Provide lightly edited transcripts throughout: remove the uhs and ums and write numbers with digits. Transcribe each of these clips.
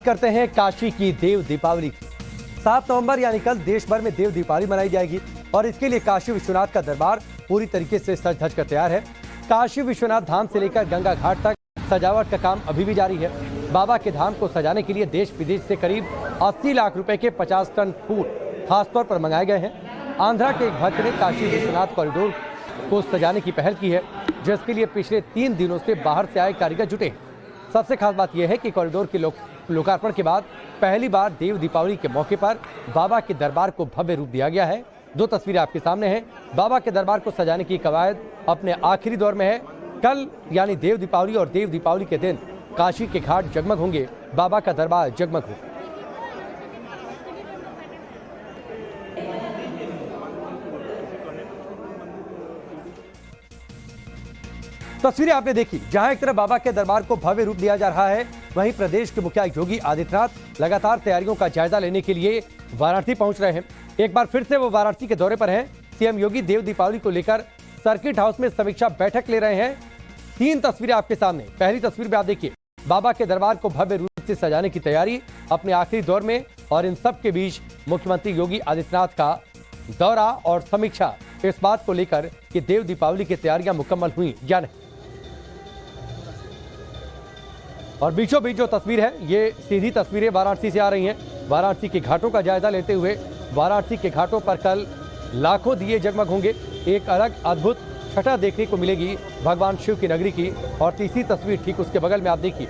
करते हैं काशी की देव दीपावली की। 7 नवंबर यानी कल देश भर में देव दीपावली मनाई जाएगी और इसके लिए काशी विश्वनाथ का दरबार पूरी तरीके से सज धज कर तैयार है। काशी विश्वनाथ धाम से लेकर गंगा घाट तक सजावट का काम अभी भी जारी है। बाबा के धाम को सजाने के लिए देश विदेश से करीब 80 लाख रुपए के 50 टन फूल खासतौर पर मंगाए गए हैं। आंध्रा के एक भक्त ने काशी विश्वनाथ कॉरिडोर को सजाने की पहल की है, जिसके लिए पिछले 3 दिनों से बाहर से आए कारीगर जुटे हैं। सबसे खास बात यह है कि कॉरिडोर के लोकार्पण के बाद पहली बार देव दीपावली के मौके पर बाबा के दरबार को भव्य रूप दिया गया है। 2 तस्वीरें आपके सामने हैं। बाबा के दरबार को सजाने की कवायद अपने आखिरी दौर में है। कल यानी देव दीपावली और देव दीपावली के दिन काशी के घाट जगमग होंगे, बाबा का दरबार जगमग होगा। तस्वीरें आपने देखी, जहां एक तरफ बाबा के दरबार को भव्य रूप दिया जा रहा है, वहीं प्रदेश के मुखिया योगी आदित्यनाथ लगातार तैयारियों का जायजा लेने के लिए वाराणसी पहुंच रहे हैं। एक बार फिर से वो वाराणसी के दौरे पर हैं। सीएम योगी देव दीपावली को लेकर सर्किट हाउस में समीक्षा बैठक ले रहे हैं। 3 तस्वीरें आपके सामने। पहली तस्वीर में आप देखिए, बाबा के दरबार को भव्य रूप से सजाने की तैयारी अपने आखिरी दौर में, और इन सब के बीच मुख्यमंत्री योगी आदित्यनाथ का दौरा और समीक्षा इस बात को लेकर कि देव दीपावली की तैयारियां मुकम्मल हुई या नहीं। और बीचों बीच जो तस्वीर है, ये सीधी तस्वीरें वाराणसी से आ रही हैं। वाराणसी के घाटों का जायजा लेते हुए वाराणसी के घाटों पर कल लाखों दिए जगमग होंगे। एक अलग अद्भुत छटा देखने को मिलेगी भगवान शिव की नगरी की। और तीसरी तस्वीर ठीक उसके बगल में आप देखिए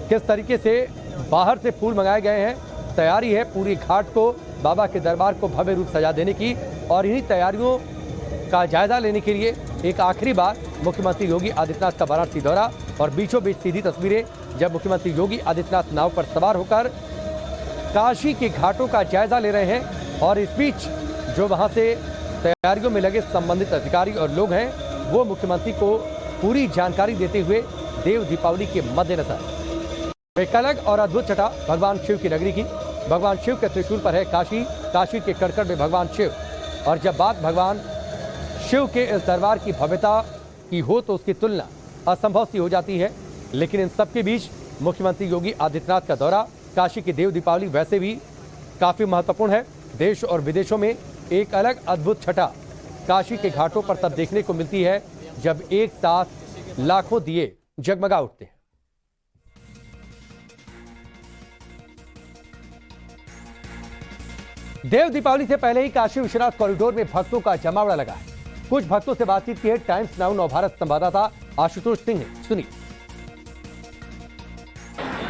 किस तरीके से बाहर से फूल मंगाए गए हैं। तैयारी है पूरी घाट को, बाबा के दरबार को भव्य रूप सजा देने की। और इन्हीं तैयारियों का जायजा लेने के लिए एक आखिरी बार मुख्यमंत्री योगी आदित्यनाथ का वाराणसी दौरा। और बीचों बीच सीधी तस्वीरें जब मुख्यमंत्री योगी आदित्यनाथ नाव पर सवार होकर काशी के घाटों का जायजा ले रहे हैं। और इस बीच जो वहां से तैयारियों में लगे संबंधित अधिकारी और लोग हैं, वो मुख्यमंत्री को पूरी जानकारी देते हुए देव दीपावली के मद्देनजर एक अलग और अद्भुत छटा भगवान शिव की नगरी की। भगवान शिव के त्रिशूल पर है काशी, काशी के कड़कड़ में भगवान शिव। और जब बात भगवान शिव के इस दरबार की भव्यता की हो तो उसकी तुलना असंभव सी हो जाती है। लेकिन इन सबके बीच मुख्यमंत्री योगी आदित्यनाथ का दौरा, काशी की देव दीपावली वैसे भी काफी महत्वपूर्ण है। देश और विदेशों में एक अलग अद्भुत छटा काशी के घाटों पर तब देखने को मिलती है जब एक साथ लाखों दिए जगमगा उठते हैं। देव दीपावली से पहले ही काशी विश्वनाथ कॉरिडोर में भक्तों का जमावड़ा लगा है। कुछ भक्तों से बातचीत की है टाइम्स नाउ नवभारत संवाददाता आशुतोष सिंह ने। सुनिए।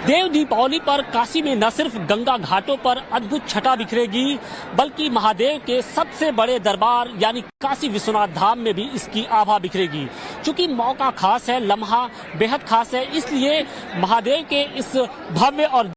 देव दीपावली पर काशी में न सिर्फ गंगा घाटों पर अद्भुत छटा बिखरेगी, बल्कि महादेव के सबसे बड़े दरबार यानी काशी विश्वनाथ धाम में भी इसकी आभा बिखरेगी। चूंकि मौका खास है, लम्हा बेहद खास है, इसलिए महादेव के इस भव्य और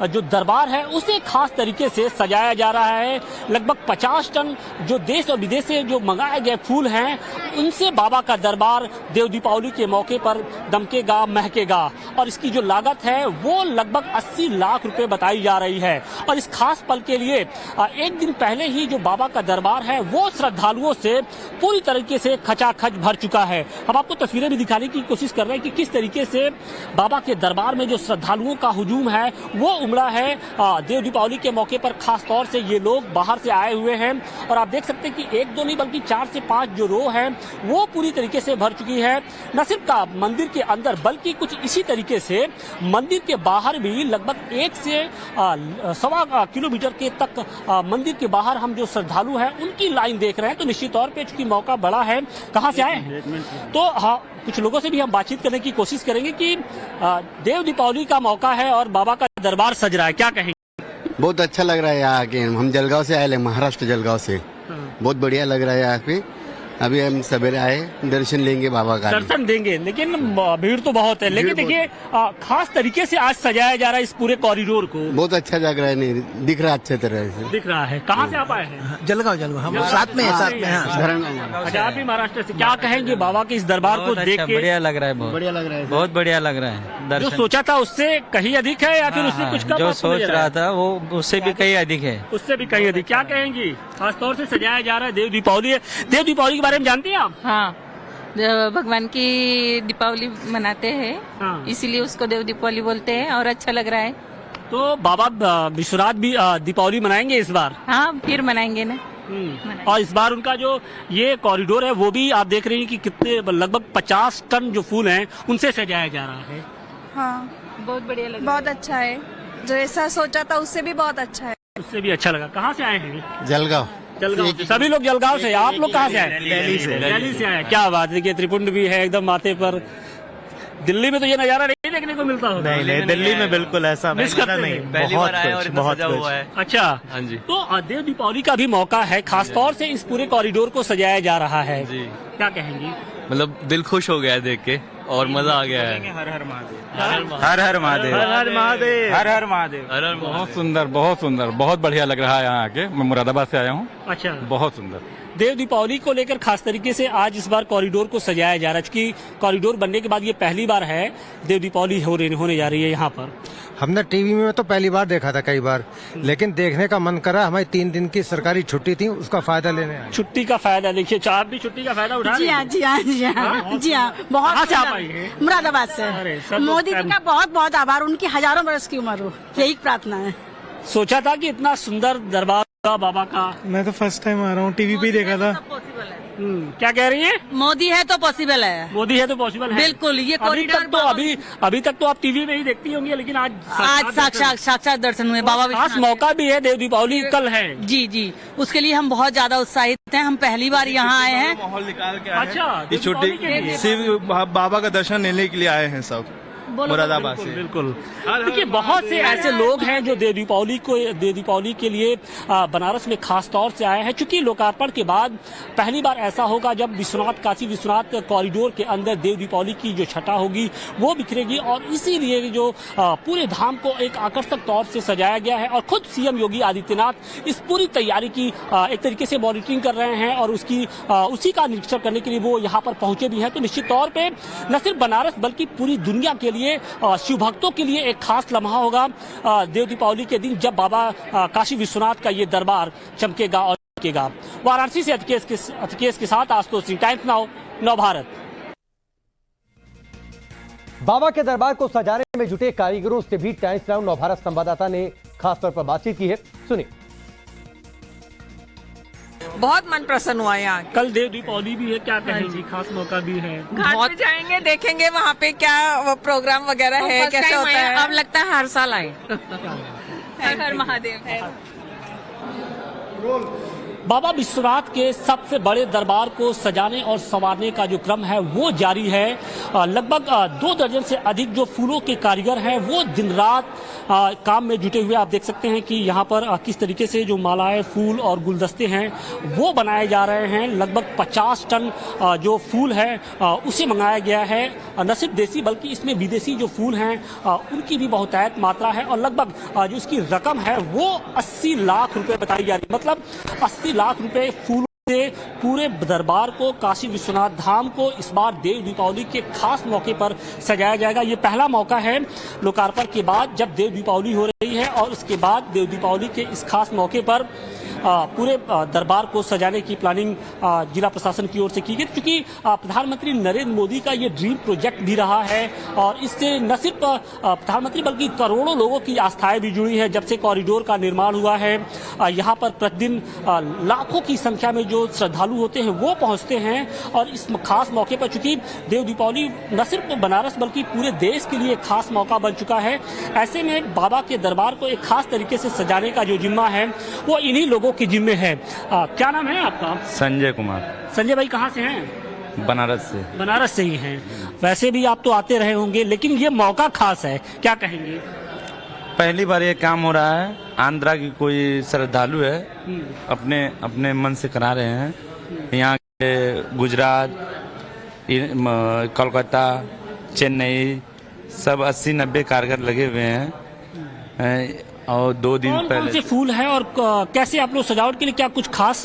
जो दरबार है उसे खास तरीके से सजाया जा रहा है। लगभग 50 टन जो देश और विदेश से जो मंगाए गए फूल हैं, उनसे बाबा का दरबार देव दीपावली के मौके पर दमकेगा, महकेगा। और इसकी जो लागत है वो लगभग 80 लाख रुपए बताई जा रही है। और इस खास पल के लिए एक दिन पहले ही जो बाबा का दरबार है वो श्रद्धालुओं से पूरी तरीके से खचाखच भर चुका है। हम आपको तस्वीरें भी दिखाने की कोशिश कर रहे हैं कि किस तरीके से बाबा के दरबार में जो श्रद्धालुओं का हुजूम है वो उमड़ा है। देव दीपावली के मौके पर खास तौर से ये लोग बाहर से आए हुए हैं। और आप देख सकते हैं कि 1-2 नहीं बल्कि 4 से 5 जो रो है वो पूरी तरीके से भर चुकी है। न सिर्फ का मंदिर के अंदर बल्कि कुछ इसी तरीके से मंदिर के बाहर भी लगभग 1 से 1.25 किलोमीटर के तक मंदिर के बाहर हम जो श्रद्धालु हैं उनकी लाइन देख रहे हैं। तो निश्चित तौर पे चूंकि मौका बड़ा है, कहाँ से आए तो हाँ कुछ लोगों से भी हम बातचीत करने की कोशिश करेंगे कि देव दीपावली का मौका है और बाबा का दरबार सज रहा है, क्या कहेंगे? बहुत अच्छा लग रहा है यहाँ आके। हम जलगांव से आए, महाराष्ट्र जलगांव से। बहुत बढ़िया लग रहा है यहाँ पे। अभी हम सवेरे आए, दर्शन लेंगे बाबा का। दर्शन देंगे, लेकिन भीड़ तो बहुत है। लेकिन देखिए खास तरीके से आज सजाया जा रहा है इस पूरे कॉरिडोर को। बहुत अच्छा लग रहा है, नहीं दिख रहा अच्छे तरह से दिख रहा है। कहाँ से आप आए हैं? जलगांव हम साथ में हैं। अच्छा, आप भी महाराष्ट्र से। क्या कहेंगे बाबा के इस दरबार को देख के? बढ़िया लग रहा है, बढ़िया लग रहा है, बहुत बढ़िया लग रहा है। जो सोचा था उससे कहीं अधिक है या फिर उससे कुछ कम? जो सोच रहा था वो उससे भी कहीं अधिक है। उससे भी कहीं अधिक। क्या कहेंगी? खासतौर से सजाया जा रहा है, देव दीपावली है। देव दीपावली के बारे में जानती हैं आप? हाँ, भगवान की दीपावली मनाते हैं, हाँ। इसीलिए उसको देव दीपावली बोलते हैं और अच्छा लग रहा है। तो बाबा विश्वनाथ भी दीपावली मनाएंगे इस बार? हाँ, फिर मनाएंगे ना। और इस बार उनका जो ये कॉरिडोर है वो भी आप देख रही हैं कि कितने लगभग 50 टन जो फूल हैं उनसे सजाया जा रहा है। हाँ, बहुत बढ़िया लगा। बहुत अच्छा है, जैसा सोचा था उससे भी बहुत अच्छा है। उससे भी अच्छा लगा। कहाँ से आए हैं? जलगांव। जलगांव से। सभी लोग जलगांव से। आप लोग कहाँ से आए? दिल्ली से आए। क्या बात है कि त्रिपुंड भी है एकदम माथे पर। दिल्ली में तो ये नजारा नहीं देखने को मिलता होगा। नहीं, दिल्ली में बिल्कुल ऐसा मिस करते नहीं। पहली बार आए और इतना बहुत सजा हुआ है। अच्छा, हाँ जी। तो देव दीपावली का भी मौका है, खासतौर से इस पूरे कॉरिडोर को सजाया जा रहा है। जी। क्या कहेंगी? मतलब दिल खुश हो गया है देख के और मजा आ गया है। हर हर महादेव, हर हर महादेव, हर हर महादेव, हर हर महादेव। हर हर बहुत सुंदर, बहुत बढ़िया लग रहा है यहाँ आके। मैं मुरादाबाद से आया हूँ। अच्छा, बहुत सुंदर। देव दीपावली को लेकर खास तरीके से आज इस बार कॉरिडोर को सजाया जा रहा है, क्योंकि कॉरिडोर बनने के बाद ये पहली बार है देव दीपावली होने जा रही है यहाँ पर। हमने टीवी में तो पहली बार देखा था कई बार, लेकिन देखने का मन करा। हमारी 3 दिन की सरकारी छुट्टी थी, उसका फायदा लेने आए। छुट्टी का फायदा देखिए, आप भी छुट्टी का फायदा उठा रहे हैं? जी हाँ, जी हाँ, बहुत। कहाँ से आप आई हैं? मुरादाबाद अरे, से। सब मोदी जी का बहुत बहुत आभार, उनकी हजारों बरस की उम्र हो, यही प्रार्थना है। सोचा था कि इतना सुंदर दरबार बाबा का? मैं तो फर्स्ट टाइम आ रहा हूँ, टीवी पे ही देखा था। क्या कह रही हैं? मोदी है तो पॉसिबल है। मोदी है तो पॉसिबल है। बिल्कुल, ये अभी तक तो अभी तक तो आप टीवी में ही देखती होंगी, लेकिन आज साक्षात दर्शन हुए बाबा खास विश्वनाथ। मौका भी है, देव दीपावली कल है। जी, उसके लिए हम बहुत ज्यादा उत्साहित हैं। हम पहली बार यहाँ आए हैं। माहौल निकाल के अच्छा, ये छुट्टी सिर्फ बाबा का दर्शन लेने के लिए आए हैं सब मुरादाबाद से। बिल्कुल। देखिए, बहुत से ऐसे लोग हैं जो देव दीपावली के लिए बनारस में खास तौर से आए हैं, चूंकि लोकार्पण के बाद पहली बार ऐसा होगा जब काशी विश्वनाथ कॉरिडोर के अंदर देव दीपावली की जो छटा होगी वो बिखरेगी, और इसीलिए जो पूरे धाम को एक आकर्षक तौर से सजाया गया है। और खुद सीएम योगी आदित्यनाथ इस पूरी तैयारी की एक तरीके से मॉनिटरिंग कर रहे हैं और उसी का निरीक्षण करने के लिए वो यहाँ पर पहुंचे भी हैं। तो निश्चित तौर पर न सिर्फ बनारस बल्कि पूरी दुनिया के लिए, शिव भक्तों के लिए एक खास लम्हा होगा देव दीपावली के दिन, जब बाबा काशी विश्वनाथ का ये दरबार चमकेगा और चमकेगा। वाराणसी से अतिकेश के साथ आशुतोष सिंह, टाइम्स नाउ, नव भारत। बाबा के दरबार को सजाने में जुटे कारीगरों से भी टाइम्स नाउ नव भारत संवाददाता ने खासतौर पर बातचीत की है। सुनिए। बहुत मन प्रसन्न हुआ यहाँ। कल देव दीपावली भी है, क्या कहेंगी? खास मौका भी है। घाट पे जाएंगे, देखेंगे वहाँ पे क्या प्रोग्राम वगैरह है, कैसे होता है। अब लगता है हर साल आए। हर हर महादेव है। बाबा विश्वनाथ के सबसे बड़े दरबार को सजाने और संवारने का जो क्रम है वो जारी है। लगभग 2 दर्जन से अधिक जो फूलों के कारीगर हैं वो दिन रात काम में जुटे हुए। आप देख सकते हैं कि यहाँ पर किस तरीके से जो मालाएं, फूल और गुलदस्ते हैं वो बनाए जा रहे हैं। लगभग 50 टन जो फूल है उसे मंगाया गया है। न सिर्फ देसी बल्कि इसमें विदेशी जो फूल हैं उनकी भी बहुतायत मात्रा है, और लगभग जो इसकी रकम है वो 80 लाख रुपए बताई जा रही है। मतलब 80 लाख रुपए फूल से पूरे दरबार को, काशी विश्वनाथ धाम को इस बार देव दीपावली के खास मौके पर सजाया जाएगा। ये पहला मौका है लोकार्पण के बाद जब देव दीपावली हो रही है, और उसके बाद देव दीपावली के इस खास मौके पर पूरे दरबार को सजाने की प्लानिंग जिला प्रशासन की ओर से की गई, क्योंकि प्रधानमंत्री नरेंद्र मोदी का ये ड्रीम प्रोजेक्ट भी रहा है। और इससे न सिर्फ प्रधानमंत्री बल्कि करोड़ों लोगों की आस्थाएं भी जुड़ी है। जब से कॉरिडोर का निर्माण हुआ है, यहाँ पर प्रतिदिन लाखों की संख्या में जो श्रद्धालु होते हैं वो पहुंचते हैं। और इस खास मौके पर चूंकि देव दीपावली न सिर्फ बनारस बल्कि पूरे देश के लिए खास मौका बन चुका है, ऐसे में बाबा के दरबार को एक खास तरीके से सजाने का जो जिम्मा है वो इन्हीं लोगों के जिम्मे है। क्या नाम है आपका? संजय कुमार। संजय भाई कहाँ से हैं? बनारस से। बनारस से ही हैं। वैसे भी आप तो आते रहे होंगे, लेकिन ये मौका खास है, क्या कहेंगे? पहली बार ये काम हो रहा है। आंध्रा की कोई श्रद्धालु है, अपने मन से करा रहे हैं। यहाँ के गुजरात, कोलकाता, चेन्नई सब 80-90 कारीगर लगे हुए हैं। और 2 दिन पहले कौन से फूल है और कैसे आप लोग सजावट के लिए क्या कुछ खास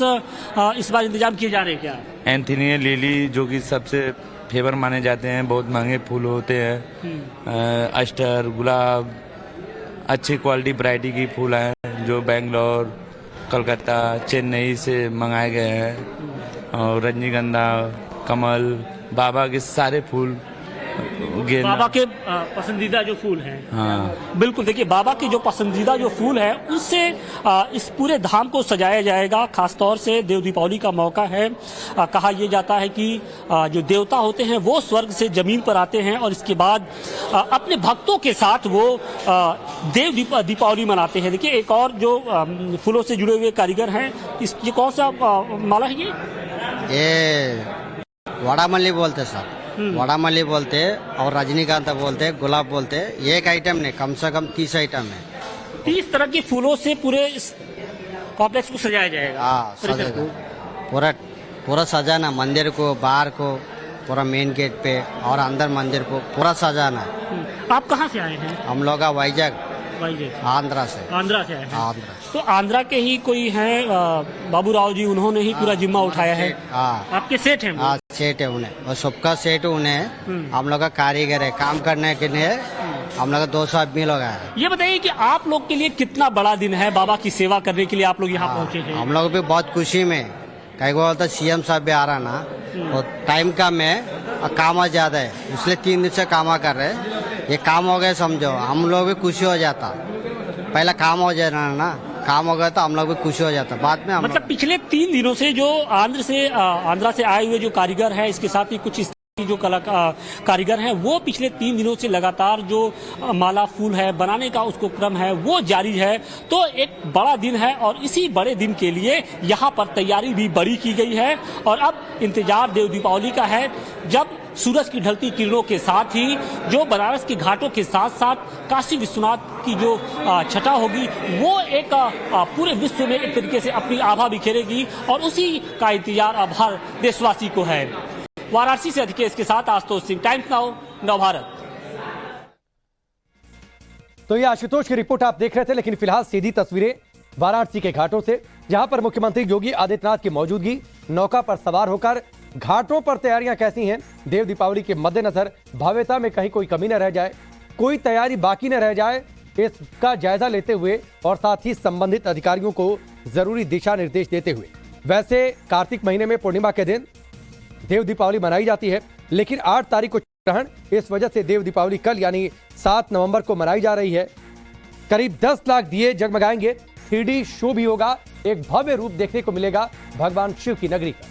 इस बार इंतजाम किए जा रहे हैं क्या? एंथीनिया लिली जो कि सबसे फेवर माने जाते हैं, बहुत महंगे फूल होते हैं। अस्टर, गुलाब, अच्छी क्वालिटी वैरायटी की फूल हैं जो बेंगलोर, कलकत्ता, चेन्नई से मंगाए गए हैं। और रजनीगंधा, कमल, बाबा के सारे फूल गेंदा। बाबा के पसंदीदा जो फूल हैं। हाँ बिल्कुल, देखिए बाबा के जो पसंदीदा जो फूल है उससे इस पूरे धाम को सजाया जाएगा। खासतौर से देव दीपावली का मौका है। कहा यह जाता है कि जो देवता होते हैं वो स्वर्ग से जमीन पर आते हैं और इसके बाद अपने भक्तों के साथ वो देव दीपावली मनाते हैं। देखिए एक और जो फूलों से जुड़े हुए कारीगर हैं, ये कौन सा माला है? ये वड़ामल्ली बोलते सर, वड़ामल्ली बोलते और रजनीकांत बोलते, गुलाब बोलते। एक आइटम नहीं, कम से कम 30 आइटम है। 30 तरह के फूलों से पूरे कॉम्प्लेक्स को सजाया जाएगा। हाँ, पूरा पूरा सजाना, मंदिर को, बाहर को, पूरा मेन गेट पे और अंदर मंदिर को पूरा सजाना। आप कहाँ से आए हैं? हम लोग वाइजैक, आंध्रा से। आंध्रा से आए हैं। आंध्रा। तो आंध्रा के ही कोई हैं बाबूराव जी, उन्होंने ही पूरा जिम्मा उठाया है। आपके सेठ हैं? हाँ, सेठ है उन्हें, और सबका सेठ उन्हें। हम लोग का कारीगर है, काम करने के लिए हम लोग 200 आदमी लोग आए। ये बताइए कि आप लोग के लिए कितना बड़ा दिन है बाबा की सेवा करने के लिए आप लोग यहाँ पहुँचे हैं? हम लोग भी बहुत खुशी में, कई बोलता सीएम साहब भी आ रहा ना, और टाइम कम है और काम ज्यादा है, इसलिए 3 दिन से काम कर रहे हैं। ये काम हो गया समझो, हम लोग भी खुशी हो जाता। पहला काम हो जाना ना, काम हो गया तो हम लोग भी खुशी हो जाता। बाद में मतलब पिछले 3 दिनों से जो आंध्रा से आए हुए जो कारीगर हैं, इसके साथ ही कुछ इस जो कारीगर हैं, वो पिछले 3 दिनों से लगातार जो माला फूल है बनाने का उसको क्रम है वो जारी है। तो एक बड़ा दिन है और इसी बड़े दिन के लिए यहाँ पर तैयारी भी बड़ी की गई है और अब इंतजार देव दीपावली का है, जब सूरज की ढलती किरणों के साथ ही जो बनारस के घाटों के साथ साथ काशी विश्वनाथ की जो छटा होगी वो एक पूरे विश्व में एक तरीके से अपनी आभा बिखेरेगी और उसी का इंतजार अब हर देशवासी को है। वाराणसी से अधिकेश के साथ आशुतोष सिंह, टाइम्स नाउ, नव भारत। तो ये आशुतोष की रिपोर्ट आप देख रहे थे, लेकिन फिलहाल सीधी तस्वीरें वाराणसी के घाटों से, जहां पर मुख्यमंत्री योगी आदित्यनाथ की मौजूदगी, नौका पर सवार होकर घाटों पर तैयारियां कैसी हैं, देव दीपावली के मद्देनजर भव्यता में कहीं कोई कमी न रह जाए, कोई तैयारी बाकी न रह जाए, इसका जायजा लेते हुए और साथ ही संबंधित अधिकारियों को जरूरी दिशा निर्देश देते हुए। वैसे कार्तिक महीने में पूर्णिमा के दिन देव दीपावली मनाई जाती है, लेकिन 8 तारीख को ग्रहण, इस वजह से देव दीपावली कल यानी 7 नवंबर को मनाई जा रही है। करीब 10 लाख दिए जगमगाएंगे, 3D शो भी होगा, एक भव्य रूप देखने को मिलेगा भगवान शिव की नगरी का।